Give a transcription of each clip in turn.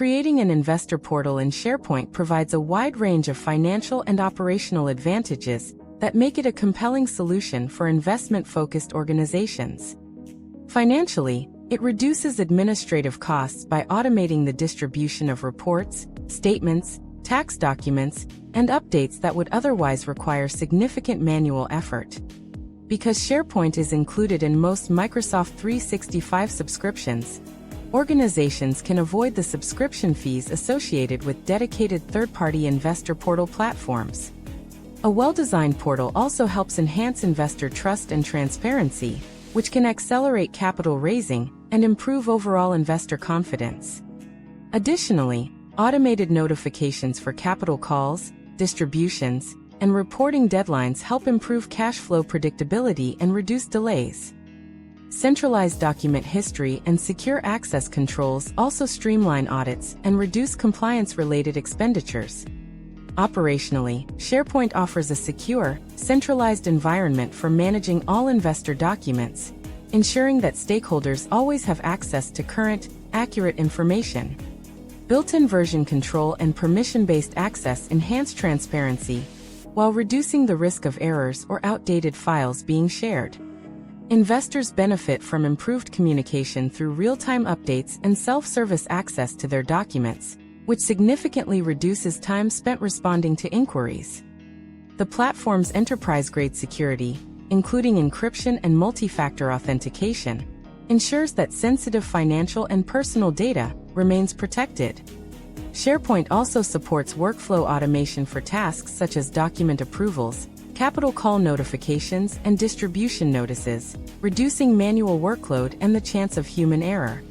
Creating an investor portal in SharePoint provides a wide range of financial and operational advantages that make it a compelling solution for investment-focused organizations. Financially, it reduces administrative costs by automating the distribution of reports, statements, tax documents, and updates that would otherwise require significant manual effort. Because SharePoint is included in most Microsoft 365 subscriptions, organizations can avoid the subscription fees associated with dedicated third-party investor portal platforms. A well-designed portal also helps enhance investor trust and transparency, which can accelerate capital raising and improve overall investor confidence. Additionally, automated notifications for capital calls, distributions, and reporting deadlines help improve cash flow predictability and reduce delays. Centralized document history and secure access controls also streamline audits and reduce compliance-related expenditures. Operationally, SharePoint offers a secure, centralized environment for managing all investor documents, ensuring that stakeholders always have access to current, accurate information. Built-in version control and permission-based access enhance transparency, while reducing the risk of errors or outdated files being shared. Investors benefit from improved communication through real-time updates and self-service access to their documents, which significantly reduces time spent responding to inquiries. The platform's enterprise-grade security, including encryption and multi-factor authentication, ensures that sensitive financial and personal data remains protected. SharePoint also supports workflow automation for tasks such as document approvals, capital call notifications, and distribution notices, reducing manual workload and the chance of human error.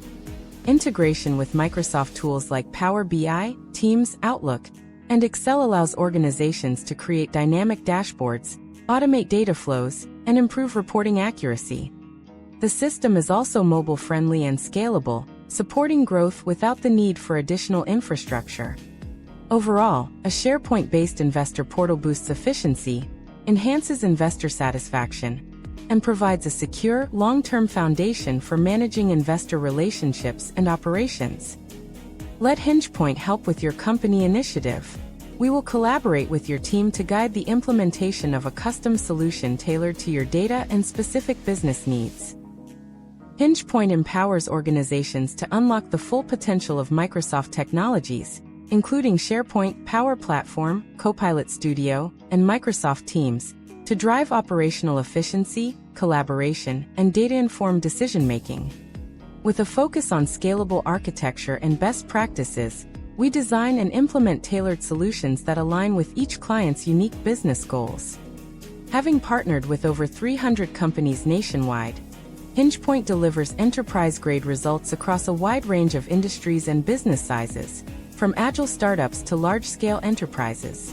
Integration with Microsoft tools like Power BI, Teams, Outlook, and Excel allows organizations to create dynamic dashboards, automate data flows, and improve reporting accuracy. The system is also mobile-friendly and scalable, supporting growth without the need for additional infrastructure. Overall, a SharePoint-based investor portal boosts efficiency, enhances investor satisfaction, and provides a secure, long-term foundation for managing investor relationships and operations. Let HingePoint help with your company initiative. We will collaborate with your team to guide the implementation of a custom solution tailored to your data and specific business needs. HingePoint empowers organizations to unlock the full potential of Microsoft technologies, including SharePoint, Power Platform, Copilot Studio, and Microsoft Teams, to drive operational efficiency, collaboration, and data-informed decision-making. With a focus on scalable architecture and best practices, we design and implement tailored solutions that align with each client's unique business goals. Having partnered with over 300 companies nationwide, HingePoint delivers enterprise-grade results across a wide range of industries and business sizes, from agile startups to large-scale enterprises.